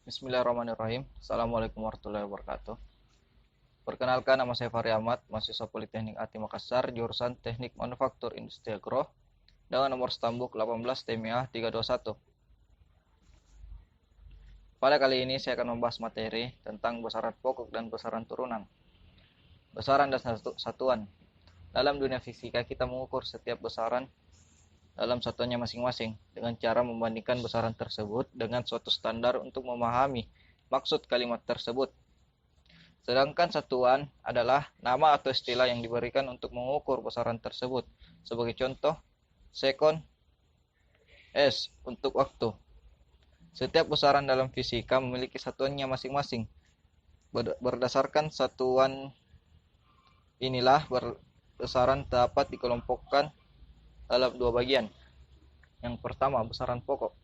Bismillahirrahmanirrahim. Assalamualaikum warahmatullahi wabarakatuh. Perkenalkan, nama saya Fahri Ahmad, mahasiswa Politeknik ATI Makassar, jurusan Teknik Manufaktur Industri Agro, dengan nomor stambuk 18 TMA 321. Pada kali ini saya akan membahas materi tentang besaran pokok dan besaran turunan. Besaran dan satuan. Dalam dunia fisika kita mengukur setiap besaran dalam satuannya masing-masing dengan cara membandingkan besaran tersebut dengan suatu standar untuk memahami maksud kalimat tersebut. Sedangkan satuan adalah nama atau istilah yang diberikan untuk mengukur besaran tersebut. Sebagai contoh, sekon, S untuk waktu. Setiap besaran dalam fisika memiliki satuannya masing-masing. Berdasarkan satuan inilah besaran dapat dikelompokkan dalam dua bagian. Yang pertama, besaran pokok.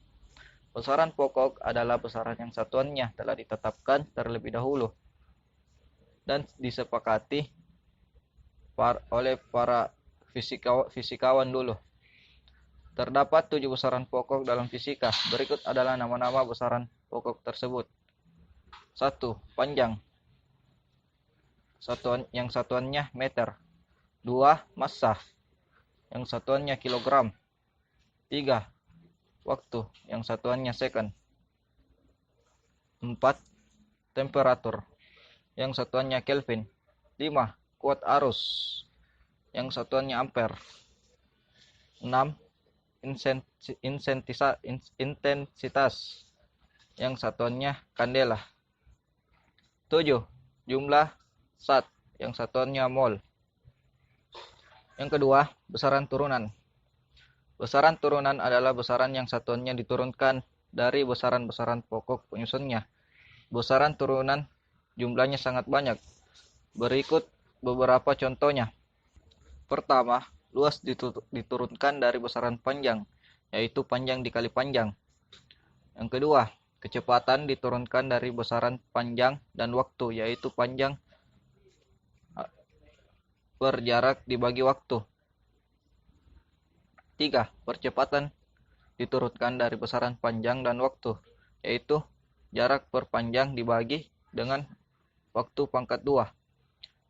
Besaran pokok adalah besaran yang satuannya telah ditetapkan terlebih dahulu dan disepakati oleh para fisikawan dulu. Terdapat 7 besaran pokok dalam fisika. Berikut adalah nama-nama besaran pokok tersebut. 1. Panjang. Yang satuannya meter. 2. Massa. Yang satuannya kilogram. 3. Waktu. Yang satuannya second. 4. Temperatur. Yang satuannya Kelvin. 5. Kuat arus. Yang satuannya ampere. 6. Intensitas. Yang satuannya kandela. 7. Jumlah zat. Yang satuannya mol. Yang kedua, besaran turunan. Besaran turunan adalah besaran yang satuannya diturunkan dari besaran-besaran pokok penyusunnya. Besaran turunan jumlahnya sangat banyak. Berikut beberapa contohnya. Pertama, luas diturunkan dari besaran panjang, yaitu panjang dikali panjang. Yang kedua, kecepatan diturunkan dari besaran panjang dan waktu, yaitu panjang per jarak dibagi waktu. 3. Percepatan diturunkan dari besaran panjang dan waktu, yaitu jarak per panjang dibagi dengan waktu pangkat 2.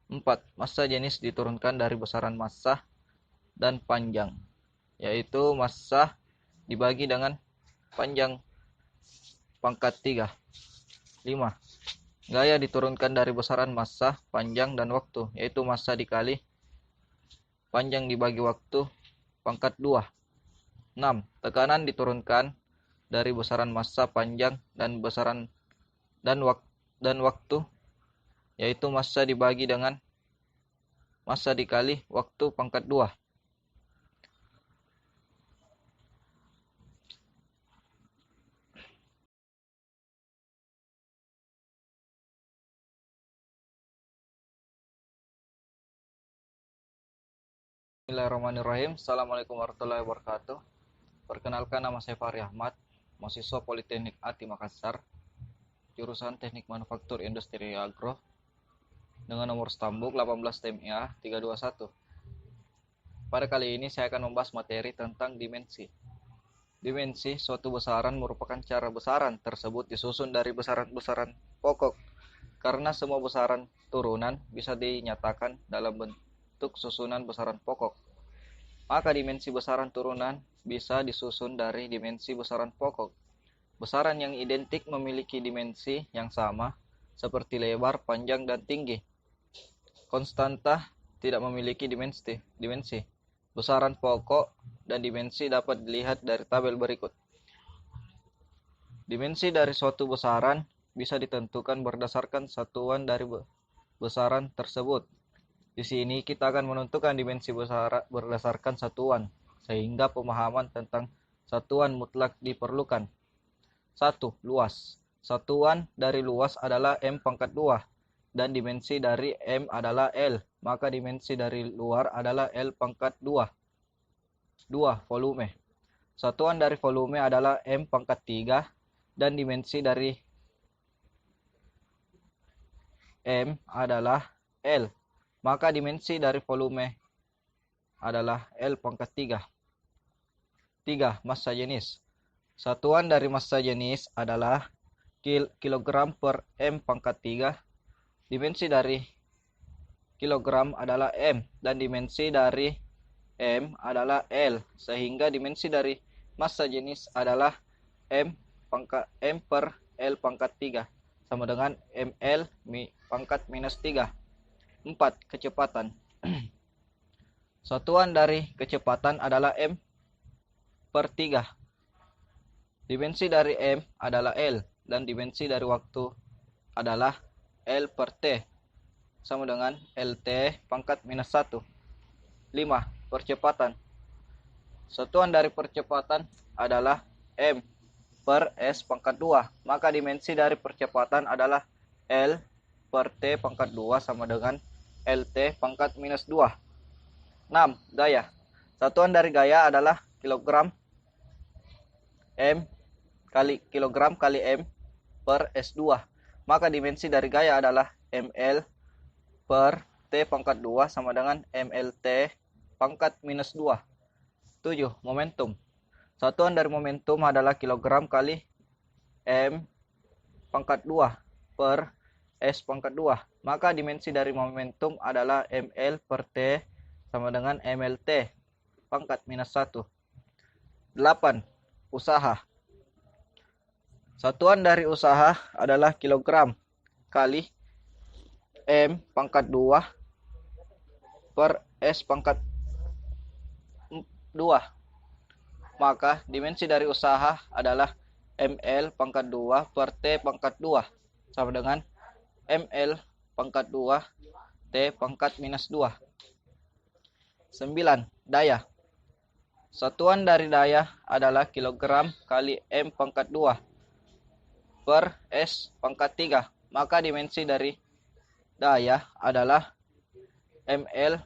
4. Massa jenis diturunkan dari besaran massa dan panjang, yaitu massa dibagi dengan panjang pangkat 3. 5. Gaya diturunkan dari besaran massa, panjang, dan waktu, yaitu massa dikali panjang dibagi waktu pangkat 2. 6. Tekanan diturunkan dari besaran massa, panjang, dan besaran dan waktu, yaitu massa dibagi dengan massa dikali waktu pangkat 2. Bismillahirrahmanirrahim. Assalamualaikum warahmatullahi wabarakatuh. Perkenalkan, nama saya Fahri Ahmad, mahasiswa Politeknik ATI Makassar, jurusan Teknik Manufaktur Industri Agro, dengan nomor stambuk 18 TMA 321. Pada kali ini saya akan membahas materi tentang dimensi. Dimensi suatu besaran merupakan cara besaran tersebut disusun dari besaran-besaran pokok, karena semua besaran turunan bisa dinyatakan dalam bentuk susunan besaran pokok. Maka dimensi besaran turunan bisa disusun dari dimensi besaran pokok. Besaran yang identik memiliki dimensi yang sama, seperti lebar, panjang, dan tinggi. Konstanta tidak memiliki dimensi. Besaran pokok dan dimensi dapat dilihat dari tabel berikut. Dimensi dari suatu besaran bisa ditentukan berdasarkan satuan dari besaran tersebut. Di sini kita akan menentukan dimensi besaran berdasarkan satuan, sehingga pemahaman tentang satuan mutlak diperlukan. 1. Luas. Satuan dari luas adalah M pangkat 2, dan dimensi dari M adalah L, maka dimensi dari luar adalah L pangkat 2. 2. Volume. Satuan dari volume adalah M pangkat 3, dan dimensi dari M adalah L, maka dimensi dari volume adalah L pangkat 3. 3. Massa jenis. Satuan dari massa jenis adalah kilogram per M pangkat 3. Dimensi dari kilogram adalah M dan dimensi dari M adalah L, sehingga dimensi dari massa jenis adalah M per L pangkat 3 sama dengan ml pangkat minus 3. 4. Kecepatan. Satuan dari kecepatan adalah M per 3. Dimensi dari M adalah L dan dimensi dari waktu adalah L per T sama dengan LT pangkat minus 1. 5. Percepatan. Satuan dari percepatan adalah M per S pangkat 2. Maka dimensi dari percepatan adalah L per T pangkat 2 sama dengan LT pangkat minus 2. 6. Gaya. Satuan dari gaya adalah kilogram kali M per S2. Maka dimensi dari gaya adalah ml per T pangkat 2 sama dengan mlt pangkat minus 2. 7. Momentum. Satuan dari momentum adalah kilogram kali M pangkat 2 per S pangkat 2. Maka dimensi dari momentum adalah ml per T sama dengan mlt pangkat minus 1. 8. Usaha. Satuan dari usaha adalah kilogram kali M pangkat 2 per S pangkat 2. Maka dimensi dari usaha adalah ml pangkat 2 per T pangkat 2 sama dengan ml pangkat 2 T pangkat minus 2. 9. Daya. Satuan dari daya adalah kilogram kali M pangkat 2 per S pangkat 3. Maka dimensi dari daya adalah ml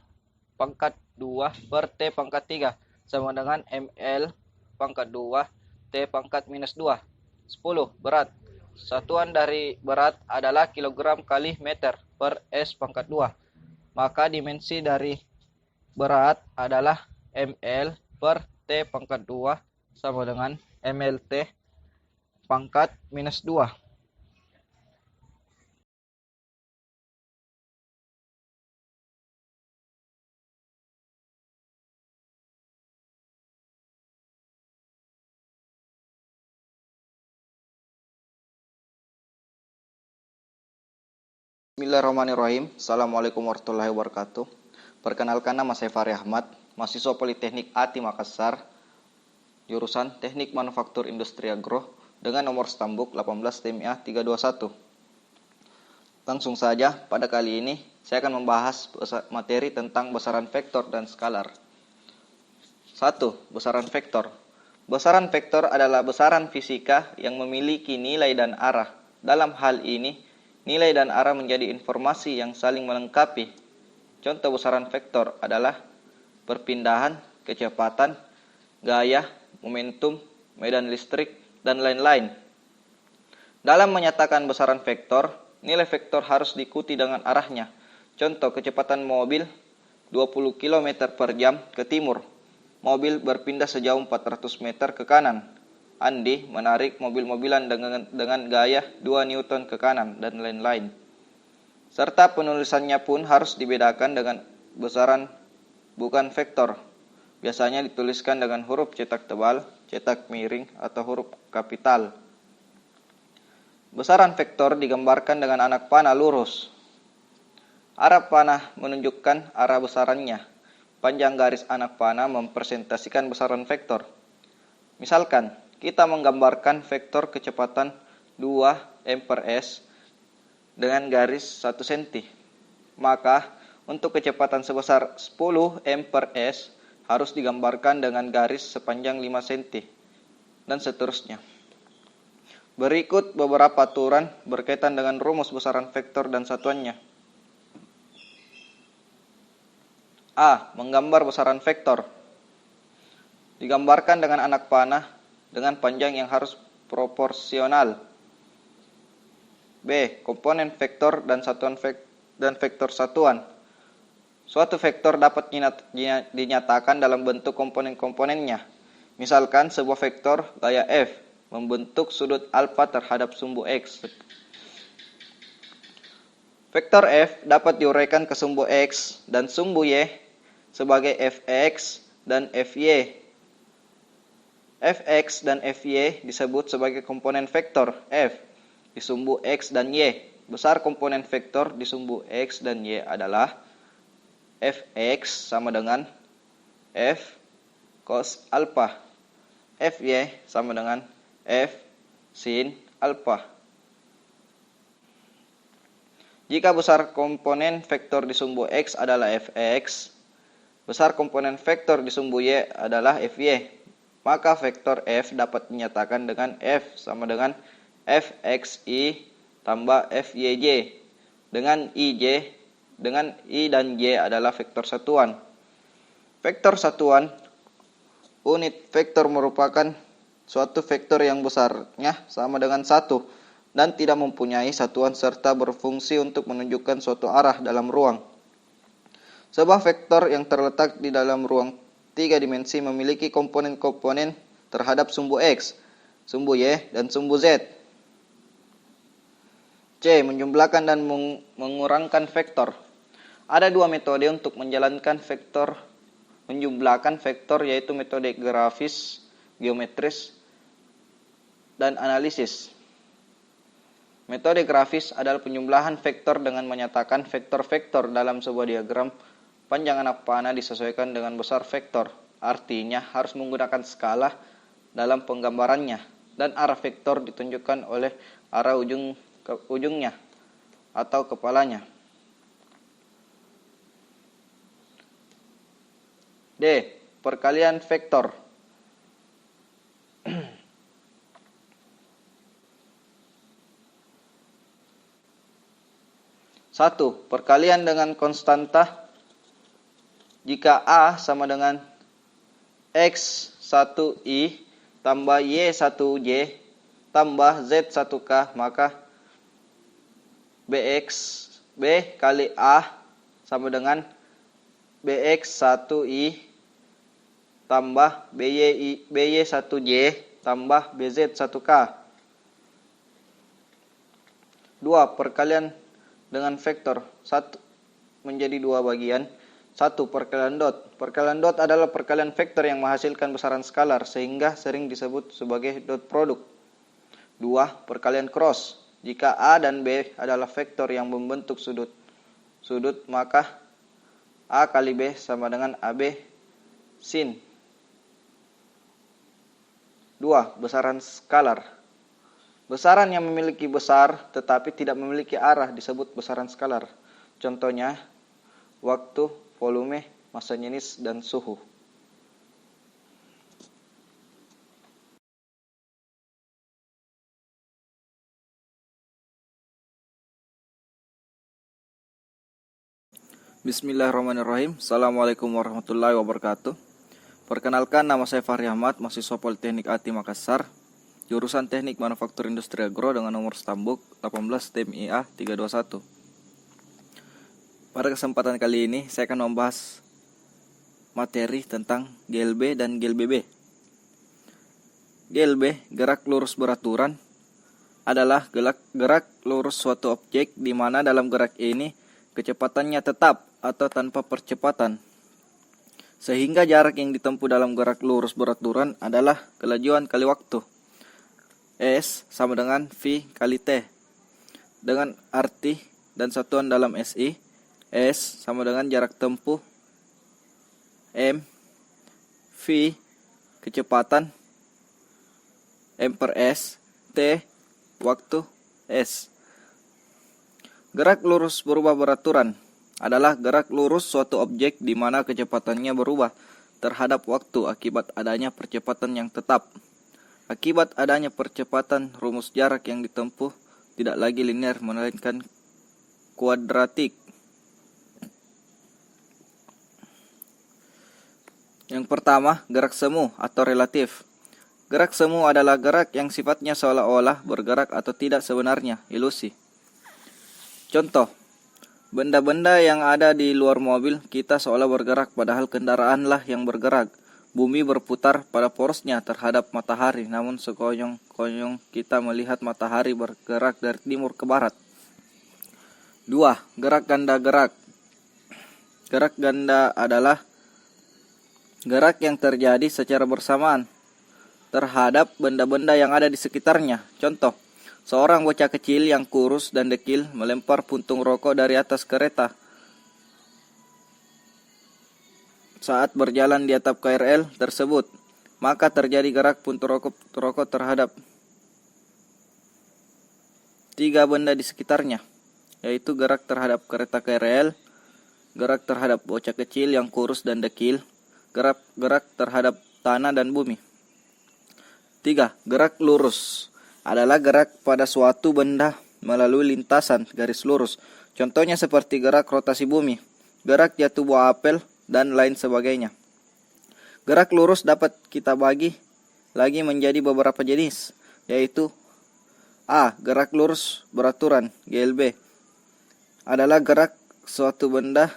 pangkat 2 per T pangkat 3 sama dengan ml pangkat 2 T pangkat minus 2. 10. Berat. Satuan dari berat adalah kilogram kali meter per S pangkat 2. Maka dimensi dari berat adalah ml per T pangkat 2 sama dengan mlt pangkat minus 2. Bismillahirrahmanirrahim. Assalamualaikum warahmatullahi wabarakatuh. Perkenalkan, nama saya Fahri Ahmad, mahasiswa Politeknik ATI Makassar, jurusan Teknik Manufaktur Industri Agro dengan nomor stambuk 18 TMA 321. Langsung saja, pada kali ini saya akan membahas materi tentang besaran vektor dan skalar. 1. Besaran vektor. Besaran vektor adalah besaran fisika yang memiliki nilai dan arah. Dalam hal ini, nilai dan arah menjadi informasi yang saling melengkapi. Contoh besaran vektor adalah perpindahan, kecepatan, gaya, momentum, medan listrik, dan lain-lain. Dalam menyatakan besaran vektor, nilai vektor harus diikuti dengan arahnya. Contoh kecepatan mobil 20 km per jam ke timur. Mobil berpindah sejauh 400 meter ke kanan. Andi menarik mobil-mobilan dengan gaya 2 Newton ke kanan, dan lain-lain. Serta penulisannya pun harus dibedakan dengan besaran bukan vektor. Biasanya dituliskan dengan huruf cetak tebal, cetak miring, atau huruf kapital. Besaran vektor digambarkan dengan anak panah lurus. Arah panah menunjukkan arah besarannya. Panjang garis anak panah mempresentasikan besaran vektor. Misalkan, kita menggambarkan vektor kecepatan 2 M per S dengan garis 1 cm. Maka, untuk kecepatan sebesar 10 M per S harus digambarkan dengan garis sepanjang 5 cm, dan seterusnya. Berikut beberapa aturan berkaitan dengan rumus besaran vektor dan satuannya. A. Menggambar besaran vektor. Digambarkan dengan anak panah dengan panjang yang harus proporsional. B. Komponen vektor dan vektor satuan. Suatu vektor dapat dinyatakan dalam bentuk komponen-komponennya. Misalkan sebuah vektor gaya F membentuk sudut alfa terhadap sumbu X. Vektor F dapat diuraikan ke sumbu X dan sumbu Y sebagai Fx dan Fy. Fx dan Fy disebut sebagai komponen vektor F di sumbu X dan Y. Besar komponen vektor di sumbu X dan Y adalah Fx sama dengan F cos alpha. Fy sama dengan F sin alpha. Jika besar komponen vektor di sumbu X adalah Fx, besar komponen vektor di sumbu Y adalah Fy, maka vektor F dapat dinyatakan dengan F sama dengan Fxi tambah Fyj, dengan I dan J adalah vektor satuan. Vektor satuan unit vektor merupakan suatu vektor yang besarnya sama dengan 1 dan tidak mempunyai satuan serta berfungsi untuk menunjukkan suatu arah dalam ruang. Sebuah vektor yang terletak di dalam ruang 3 dimensi memiliki komponen-komponen terhadap sumbu X, sumbu Y, dan sumbu Z. C. Menjumlahkan dan mengurangkan vektor. Ada dua metode untuk menjalankan menjumlahkan vektor, yaitu metode grafis, geometris, dan analisis. Metode grafis adalah penjumlahan vektor dengan menyatakan vektor-vektor dalam sebuah diagram panjang anak panah disesuaikan dengan besar vektor. Artinya harus menggunakan skala dalam penggambarannya dan arah vektor ditunjukkan oleh arah ujungnya atau kepalanya. D. Perkalian vektor. Satu, perkalian dengan konstanta jika A sama dengan X1i tambah Y1j tambah Z1k, maka B kali A sama dengan BX1i tambah BY1j tambah BZ1k. 2. Perkalian dengan vektor 1 menjadi dua bagian. 1. Perkalian dot. Perkalian dot adalah perkalian vektor yang menghasilkan besaran skalar sehingga sering disebut sebagai dot produk. 2. Perkalian cross. Jika A dan B adalah vektor yang membentuk sudut, maka A kali B sama dengan AB sin. 2. Besaran skalar. Besaran yang memiliki besar tetapi tidak memiliki arah disebut besaran skalar. Contohnya, waktu, volume, massa jenis, dan suhu. Bismillahirrahmanirrahim. Assalamualaikum warahmatullahi wabarakatuh. Perkenalkan, nama saya Fahri Ahmad, mahasiswa Politeknik ATI Makassar, jurusan Teknik Manufaktur Industri Agro dengan nomor stambuk 18 TMIA 321. Pada kesempatan kali ini saya akan membahas materi tentang GLB dan GLBB. GLB, gerak lurus beraturan, adalah gerak lurus suatu objek di mana dalam gerak ini kecepatannya tetap atau tanpa percepatan, sehingga jarak yang ditempuh dalam gerak lurus beraturan adalah kelajuan kali waktu. S sama dengan V kali T. Dengan arti dan satuan dalam SI, S sama dengan jarak tempuh, M, V, kecepatan, M per S, T, waktu, S. Gerak lurus berubah beraturan adalah gerak lurus suatu objek di mana kecepatannya berubah terhadap waktu akibat adanya percepatan yang tetap. Akibat adanya percepatan, rumus jarak yang ditempuh tidak lagi linear melainkan kuadratik. Yang pertama, gerak semu atau relatif. Gerak semu adalah gerak yang sifatnya seolah-olah bergerak atau tidak sebenarnya, ilusi. Contoh, benda-benda yang ada di luar mobil kita seolah bergerak padahal kendaraanlah yang bergerak. Bumi berputar pada porosnya terhadap matahari, namun sekonyong-konyong kita melihat matahari bergerak dari timur ke barat. 2. Gerak ganda gerak. Gerak ganda adalah gerak yang terjadi secara bersamaan terhadap benda-benda yang ada di sekitarnya. Contoh, seorang bocah kecil yang kurus dan dekil melempar puntung rokok dari atas kereta saat berjalan di atap KRL tersebut, maka terjadi gerak puntung rokok terhadap 3 benda di sekitarnya, yaitu gerak terhadap kereta KRL, gerak terhadap bocah kecil yang kurus dan dekil, gerak terhadap tanah dan bumi. 3. Gerak lurus adalah gerak pada suatu benda melalui lintasan garis lurus. Contohnya seperti gerak rotasi bumi, gerak jatuh buah apel, dan lain sebagainya. Gerak lurus dapat kita bagi lagi menjadi beberapa jenis, yaitu A. Gerak lurus beraturan GLB adalah gerak suatu benda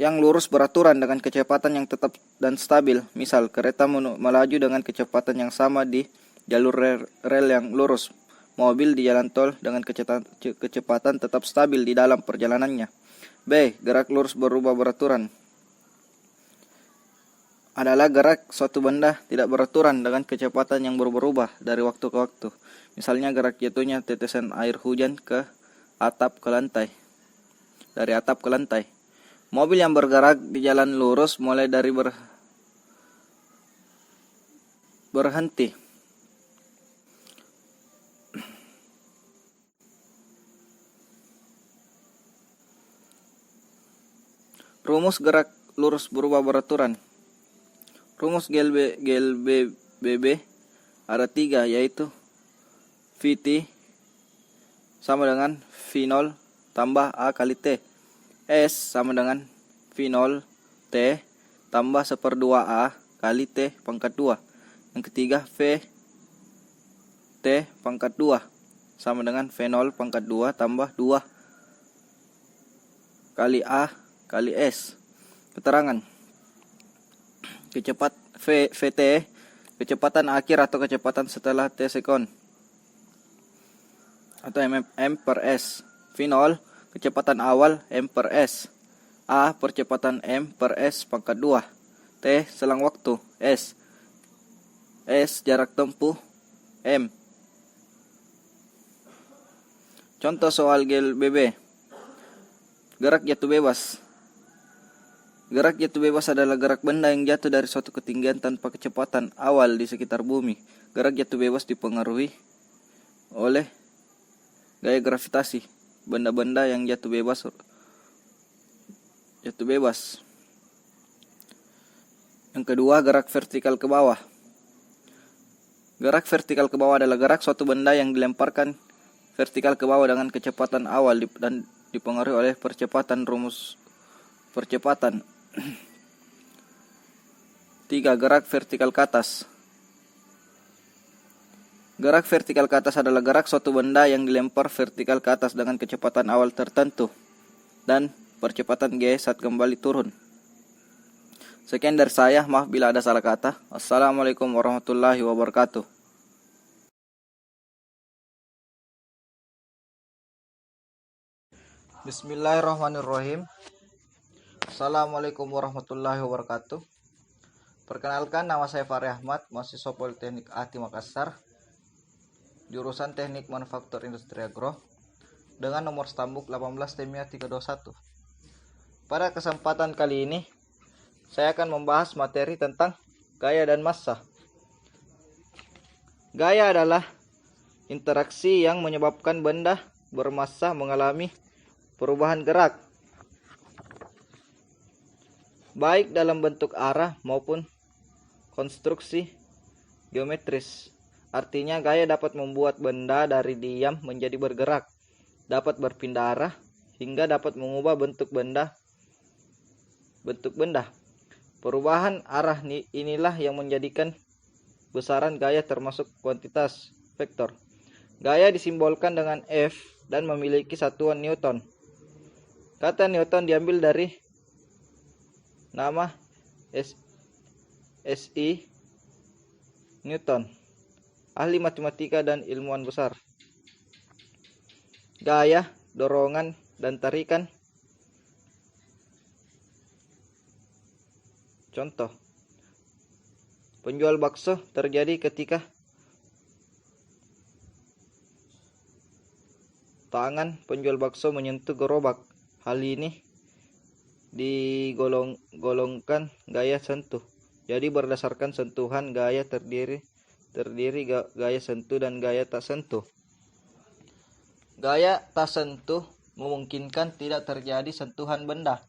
yang lurus beraturan dengan kecepatan yang tetap dan stabil. Misal, kereta melaju dengan kecepatan yang sama di jalur rel yang lurus. Mobil di jalan tol dengan kecepatan tetap stabil di dalam perjalanannya. B. Gerak lurus berubah beraturan adalah gerak suatu benda tidak beraturan dengan kecepatan yang berubah dari waktu ke waktu. Misalnya gerak jatuhnya tetesan air hujan ke atap ke lantai, dari atap ke lantai. Mobil yang bergerak di jalan lurus mulai dari berhenti. Rumus gerak lurus berubah beraturan. Rumus GLBB ada 3, yaitu VT sama dengan V0 tambah A kali T. S sama dengan V0 T tambah 1/2A kali T pangkat 2. Yang ketiga V T pangkat 2 sama dengan V0 pangkat 2 tambah 2 kali A kali S. Keterangan VT kecepatan akhir atau kecepatan setelah T sekon atau M per S. V0 kecepatan awal M per S. A percepatan M per S pangkat 2. T selang waktu S. S jarak tempuh M. Contoh soal GLBB. Gerak jatuh bebas. Gerak jatuh bebas adalah gerak benda yang jatuh dari suatu ketinggian tanpa kecepatan awal di sekitar bumi. Gerak jatuh bebas dipengaruhi oleh gaya gravitasi benda-benda yang jatuh bebas. Yang kedua, gerak vertikal ke bawah. Gerak vertikal ke bawah adalah gerak suatu benda yang dilemparkan vertikal ke bawah dengan kecepatan awal dan dipengaruhi oleh rumus percepatan. 3. Gerak vertikal ke atas. Gerak vertikal ke atas adalah gerak suatu benda yang dilempar vertikal ke atas dengan kecepatan awal tertentu dan percepatan G saat kembali turun. Sekian dari saya, maaf bila ada salah kata. Assalamualaikum warahmatullahi wabarakatuh. Bismillahirrahmanirrahim. Assalamualaikum warahmatullahi wabarakatuh. Perkenalkan, nama saya Fahri Ahmad, mahasiswa Politeknik ATI Makassar, jurusan Teknik Manufaktur Industri Agro, dengan nomor stambuk 18 TEMIA 321. Pada kesempatan kali ini, saya akan membahas materi tentang gaya dan massa. Gaya adalah interaksi yang menyebabkan benda bermassa mengalami perubahan gerak, baik dalam bentuk arah maupun konstruksi geometris. Artinya, gaya dapat membuat benda dari diam menjadi bergerak, dapat berpindah arah, hingga dapat mengubah bentuk benda. Perubahan arah inilah yang menjadikan besaran gaya termasuk kuantitas vektor. Gaya disimbolkan dengan F dan memiliki satuan Newton. Kata Newton diambil dari Nama S.I. Newton, ahli matematika dan ilmuwan besar. Gaya, dorongan, dan tarikan. Contoh, penjual bakso terjadi ketika tangan penjual bakso menyentuh gerobak. Hal ini digolongkan gaya sentuh. Jadi berdasarkan sentuhan gaya terdiri gaya sentuh dan gaya tak sentuh. Gaya tak sentuh memungkinkan tidak terjadi sentuhan benda,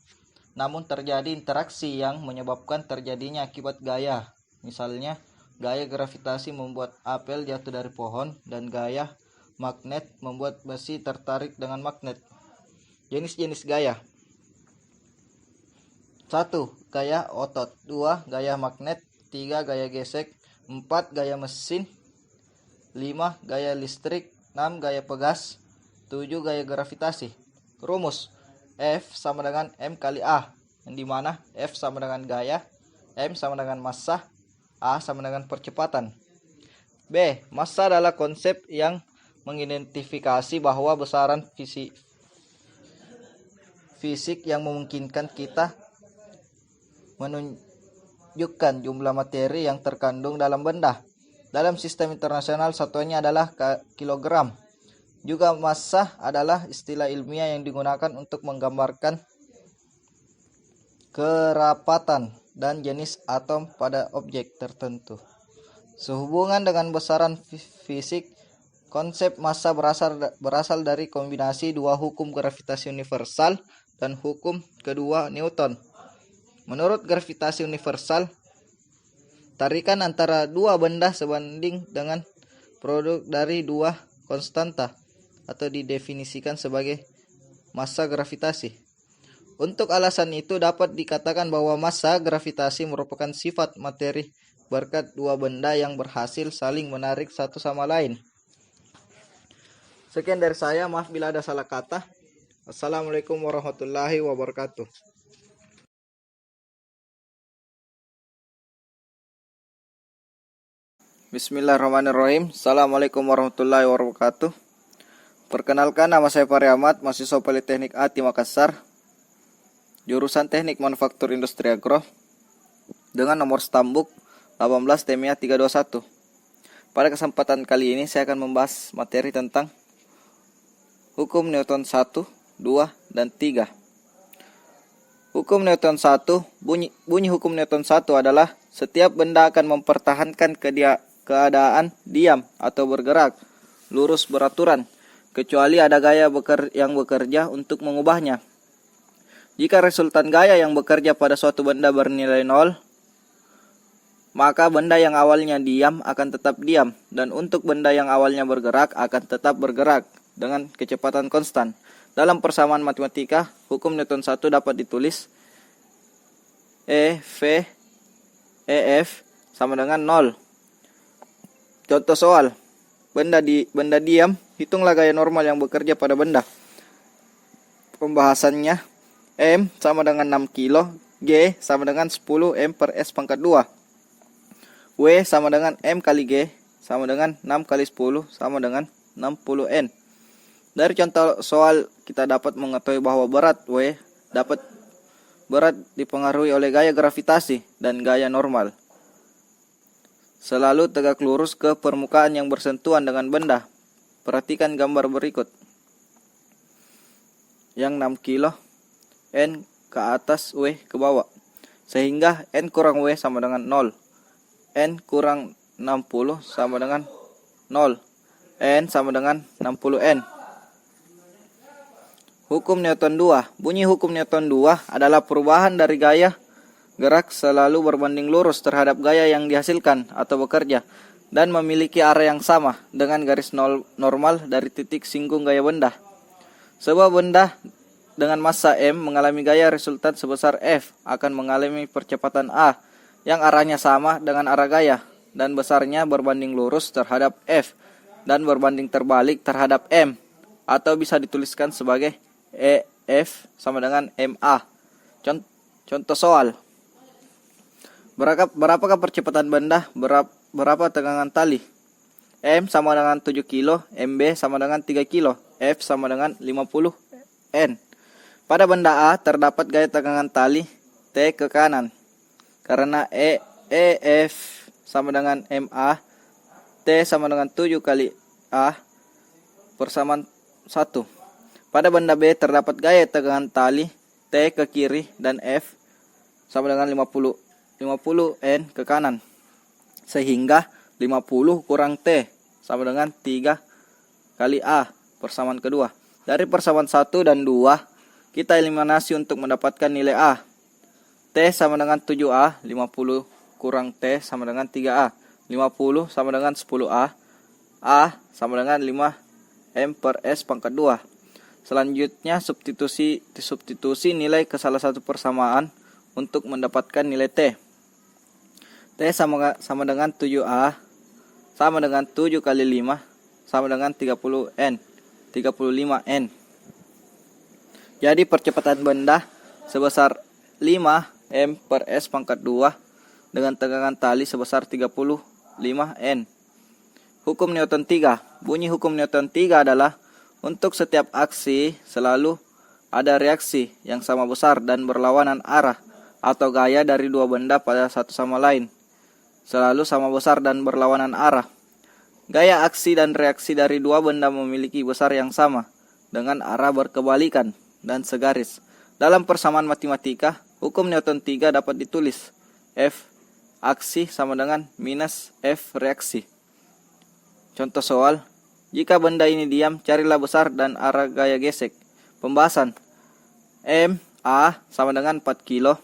namun terjadi interaksi yang menyebabkan terjadinya akibat gaya. Misalnya, gaya gravitasi membuat apel jatuh dari pohon, dan gaya magnet membuat besi tertarik dengan magnet. Jenis-jenis gaya. 1. Gaya otot. 2. Gaya magnet. 3. Gaya gesek. 4. Gaya mesin. 5. Gaya listrik. 6. Gaya pegas. 7. Gaya gravitasi. Rumus: F sama dengan M kali A, yang dimana F sama dengan gaya, M sama dengan massa, A sama dengan percepatan. B. Massa adalah konsep yang mengidentifikasi bahwa besaran fisik yang memungkinkan kita menunjukkan jumlah materi yang terkandung dalam benda. Dalam sistem internasional satuannya adalah kilogram. Juga massa adalah istilah ilmiah yang digunakan untuk menggambarkan kerapatan dan jenis atom pada objek tertentu. Sehubungan dengan besaran fisik, konsep massa berasal dari kombinasi dua hukum gravitasi universal dan hukum kedua Newton. Menurut gravitasi universal, tarikan antara dua benda sebanding dengan produk dari dua konstanta, atau didefinisikan sebagai massa gravitasi. Untuk alasan itu dapat dikatakan bahwa massa gravitasi merupakan sifat materi berkat dua benda yang berhasil saling menarik satu sama lain. Sekian dari saya, maaf bila ada salah kata. Assalamualaikum warahmatullahi wabarakatuh. Bismillahirrahmanirrahim. Assalamualaikum warahmatullahi wabarakatuh. Perkenalkan, nama saya Fahri Ahmad, mahasiswa Politeknik ATI Makassar, jurusan Teknik Manufaktur Industri Agro, dengan nomor stambuk 18 TMA 321. Pada kesempatan kali ini saya akan membahas materi tentang hukum Newton 1, 2, dan 3. Hukum Newton 1, bunyi hukum Newton 1 adalah setiap benda akan mempertahankan keadaan diam atau bergerak lurus beraturan, kecuali ada gaya yang bekerja untuk mengubahnya. Jika resultan gaya yang bekerja pada suatu benda bernilai 0, maka benda yang awalnya diam akan tetap diam, dan untuk benda yang awalnya bergerak akan tetap bergerak dengan kecepatan konstan. Dalam persamaan matematika, hukum Newton 1 dapat ditulis E, F sama dengan 0. Contoh soal, benda diam, hitunglah gaya normal yang bekerja pada benda. Pembahasannya, M sama dengan 6 kilo, G sama dengan 10 M per S pangkat 2. W sama dengan M kali G sama dengan 6 kali 10 sama dengan 60 N. Dari contoh soal kita dapat mengetahui bahwa berat dipengaruhi oleh gaya gravitasi dan gaya normal. Selalu tegak lurus ke permukaan yang bersentuhan dengan benda. Perhatikan gambar berikut. Yang 6 kilo, N ke atas, W ke bawah. Sehingga N kurang W sama dengan 0. N kurang 60 sama dengan 0. N sama dengan 60N. Hukum Newton 2. Bunyi hukum Newton 2 adalah perubahan dari gaya gerak selalu berbanding lurus terhadap gaya yang dihasilkan atau bekerja, dan memiliki arah yang sama dengan garis normal dari titik singgung gaya benda. Sebuah benda dengan massa M mengalami gaya resultan sebesar F akan mengalami percepatan A yang arahnya sama dengan arah gaya, dan besarnya berbanding lurus terhadap F dan berbanding terbalik terhadap M, atau bisa dituliskan sebagai EF sama dengan MA. Contoh soal, Berapakah percepatan benda? Berapa tegangan tali? M sama dengan 7 kilo, MB sama dengan 3 kilo, F sama dengan 50 N. Pada benda A terdapat gaya tegangan tali T ke kanan. Karena EF sama dengan MA, T sama dengan 7 kali A persamaan 1. Pada benda B terdapat gaya tegangan tali T ke kiri dan F sama dengan 50 N ke kanan. Sehingga 50 kurang T sama dengan 3 kali A persamaan kedua. Dari persamaan 1 dan 2 kita eliminasi untuk mendapatkan nilai A. T sama dengan 7A, 50 kurang T sama dengan 3A. 50 sama dengan 10A. A sama dengan 5M per S pangkat 2. Selanjutnya substitusi nilai ke salah satu persamaan untuk mendapatkan nilai T. T sama dengan 7A sama dengan 7 kali 5 sama dengan 35N. Jadi percepatan benda sebesar 5M per S pangkat 2 dengan tegangan tali sebesar 35N. Hukum Newton 3. Bunyi hukum Newton 3 adalah untuk setiap aksi selalu ada reaksi yang sama besar dan berlawanan arah atau gaya dari dua benda pada satu sama lain. Selalu sama besar dan berlawanan arah. Gaya aksi dan reaksi dari dua benda memiliki besar yang sama dengan arah berkebalikan dan segaris. Dalam persamaan matematika, hukum Newton 3 dapat ditulis F aksi sama dengan minus F reaksi. Contoh soal, jika benda ini diam, carilah besar dan arah gaya gesek. Pembahasan, MA sama dengan 4 kilo,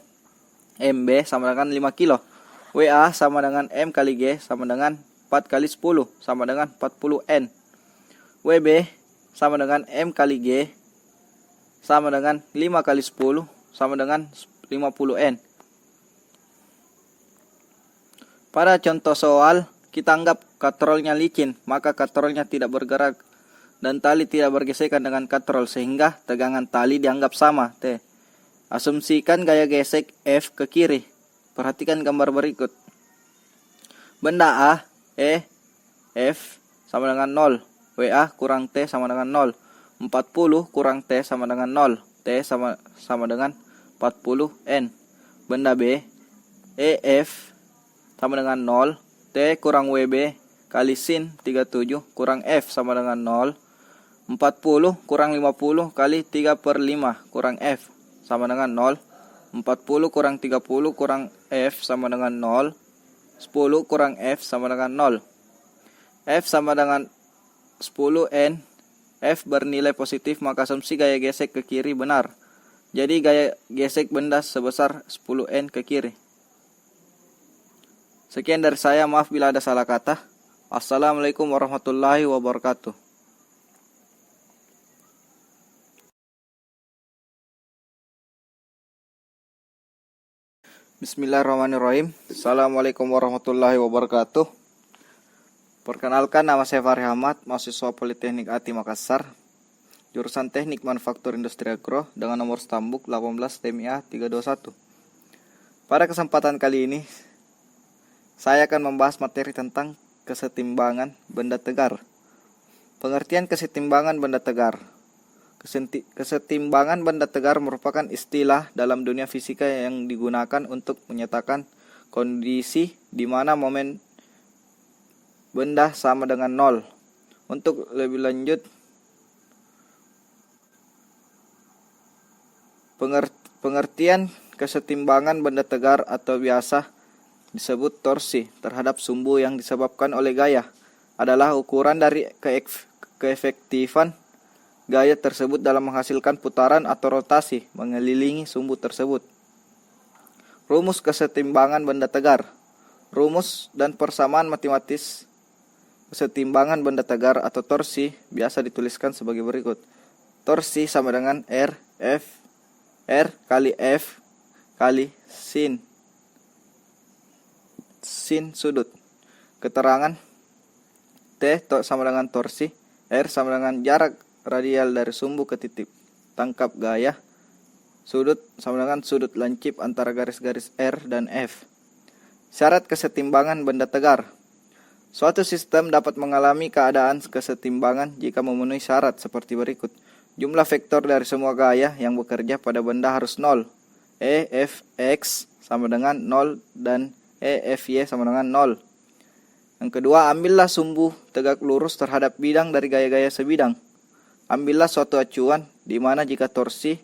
MB sama dengan 5 kilo, WA sama dengan M kali G sama dengan 4 kali 10 sama dengan 40 N. WB sama dengan M kali G sama dengan 5 kali 10 sama dengan 50 N. Pada contoh soal, kita anggap katrolnya licin, maka katrolnya tidak bergerak dan tali tidak bergesekan dengan katrol sehingga tegangan tali dianggap sama T. Asumsikan gaya gesek F ke kiri. Perhatikan gambar berikut. Benda A, E, F sama dengan 0. WA kurang T sama dengan 0. 40 kurang T sama dengan 0. T sama dengan 40 N. Benda B, EF sama dengan 0. T kurang WB kali sin 37 kurang F sama dengan 0. 40 kurang 50 kali 3 per 5 kurang F sama dengan 0. 40 kurang 30 kurang F sama dengan 0. 10 kurang F sama dengan 0. F sama dengan 10 N. F bernilai positif, maka asumsi gaya gesek ke kiri benar. Jadi gaya gesek benda sebesar 10 N ke kiri. Sekian dari saya, maaf bila ada salah kata. Assalamualaikum warahmatullahi wabarakatuh. Bismillahirrahmanirrahim. Assalamualaikum warahmatullahi wabarakatuh. Perkenalkan, nama saya Fahri Ahmad, mahasiswa Politeknik ATI Makassar, jurusan Teknik Manufaktur Industri Agro dengan nomor stambuk 18 TMIA 321. Pada kesempatan kali ini, saya akan membahas materi tentang kesetimbangan benda tegar. Pengertian kesetimbangan benda tegar. Kesetimbangan benda tegar merupakan istilah dalam dunia fisika yang digunakan untuk menyatakan kondisi di mana momen benda sama dengan 0. Untuk lebih lanjut, pengertian kesetimbangan benda tegar atau biasa disebut torsi terhadap sumbu yang disebabkan oleh gaya adalah ukuran dari keefektifan gaya tersebut dalam menghasilkan putaran atau rotasi mengelilingi sumbu tersebut. Rumus kesetimbangan benda tegar. Rumus dan persamaan matematis kesetimbangan benda tegar atau torsi biasa dituliskan sebagai berikut. Torsi sama dengan R kali F kali sin sudut. Keterangan T sama dengan torsi, R sama dengan jarak radial dari sumbu ke titik tangkap gaya, sudut sama dengan sudut lancip antara garis-garis R dan F. Syarat kesetimbangan benda tegar. Suatu sistem dapat mengalami keadaan kesetimbangan jika memenuhi syarat seperti berikut. Jumlah vektor dari semua gaya yang bekerja pada benda harus 0. E, F, X sama dengan 0 dan E, F, Y sama dengan 0. Yang kedua, ambillah sumbu tegak lurus terhadap bidang dari gaya-gaya sebidang. Ambillah suatu acuan di mana jika torsi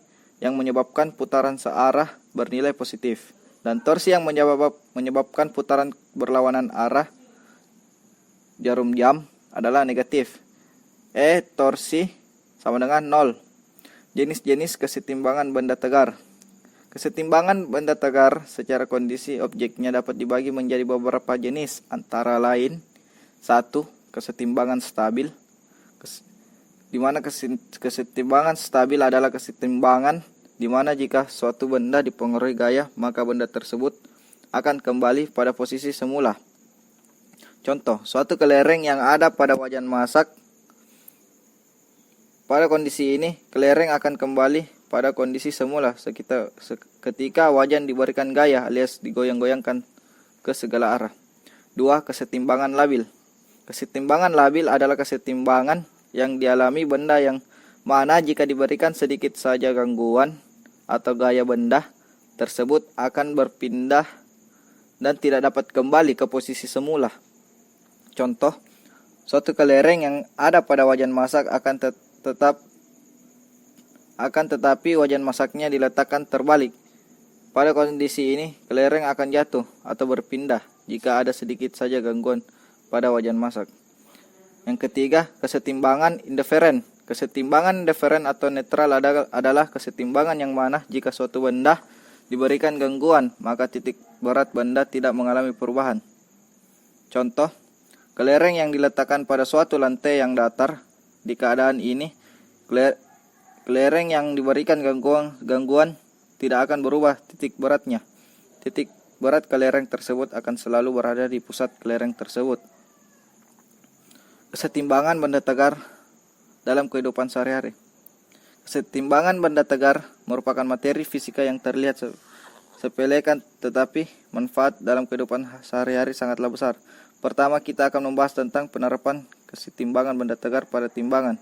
yang menyebabkan putaran searah bernilai positif dan torsi yang menyebabkan putaran berlawanan arah jarum jam adalah negatif. E, torsi sama dengan 0. Jenis-jenis kesetimbangan benda tegar. Kesetimbangan benda tegar secara kondisi objeknya dapat dibagi menjadi beberapa jenis, antara lain 1. Kesetimbangan stabil, di mana kesetimbangan stabil adalah kesetimbangan di mana jika suatu benda dipengaruhi gaya, maka benda tersebut akan kembali pada posisi semula. Contoh, suatu kelereng yang ada pada wajan masak. Pada kondisi ini, kelereng akan kembali pada kondisi semula ketika wajan diberikan gaya alias digoyang-goyangkan ke segala arah. 2. Kesetimbangan labil. Kesetimbangan labil adalah kesetimbangan yang dialami benda yang mana jika diberikan sedikit saja gangguan atau gaya benda tersebut akan berpindah dan tidak dapat kembali ke posisi semula. Contoh, suatu kelereng yang ada pada wajan masak akan tetapi wajan masaknya diletakkan terbalik. Pada kondisi ini, kelereng akan jatuh atau berpindah jika ada sedikit saja gangguan pada wajan masak. Yang ketiga, kesetimbangan indiferen. Kesetimbangan indiferen atau netral adalah kesetimbangan yang mana jika suatu benda diberikan gangguan, maka titik berat benda tidak mengalami perubahan. Contoh, kelereng yang diletakkan pada suatu lantai yang datar. Di keadaan ini, kelereng yang diberikan gangguan tidak akan berubah titik beratnya. Titik berat kelereng tersebut akan selalu berada di pusat kelereng tersebut. Kesetimbangan benda tegar dalam kehidupan sehari-hari. Kesetimbangan benda tegar merupakan materi fisika yang terlihat sepele tetapi manfaat dalam kehidupan sehari-hari sangatlah besar. Pertama, kita akan membahas tentang penerapan kesetimbangan benda tegar pada timbangan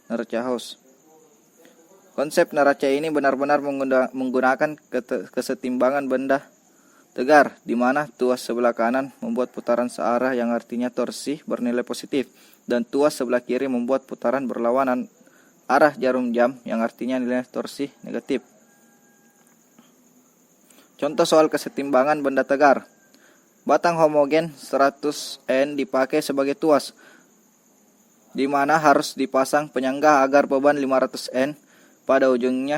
neraca Hauss. Konsep neraca ini benar-benar menggunakan kesetimbangan benda tegar, di mana tuas sebelah kanan membuat putaran searah yang artinya torsi bernilai positif, dan tuas sebelah kiri membuat putaran berlawanan arah jarum jam yang artinya nilai torsi negatif. Contoh soal kesetimbangan benda tegar. Batang homogen 100N dipakai sebagai tuas, di mana harus dipasang penyangga agar beban 500N pada ujung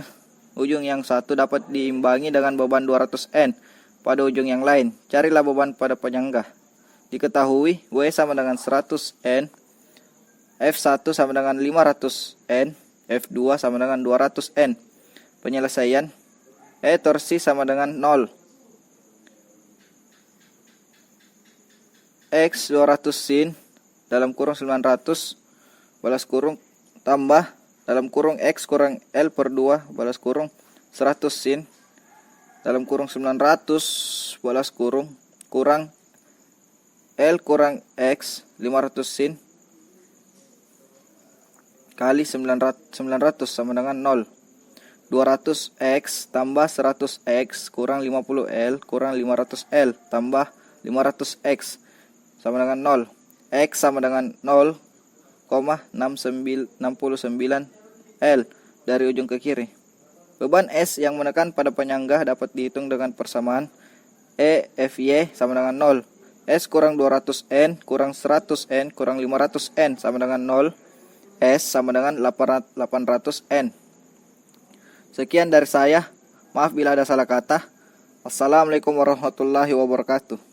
yang satu dapat diimbangi dengan beban 200N pada ujung yang lain. Carilah beban pada penyangga. Diketahui W sama dengan 100N, F1 sama dengan 500N, F2 sama dengan 200N. Penyelesaian, E torsi sama dengan 0. X 200 sin dalam kurung 900 balas kurung tambah dalam kurung X kurang L per 2 balas kurung 100 sin dalam kurung 900 balas kurung kurang L kurang X 500 sin kali 900 sama dengan 0. 200X tambah 100X kurang 50L kurang 500L tambah 500X sama dengan 0. X sama dengan 0,69L dari ujung ke kiri. Beban S yang menekan pada penyangga dapat dihitung dengan persamaan E FY sama dengan 0. S kurang 200N kurang 100N kurang 500N sama dengan 0. S sama dengan 800N. Sekian dari saya. Maaf bila ada salah kata. Wassalamualaikum warahmatullahi wabarakatuh.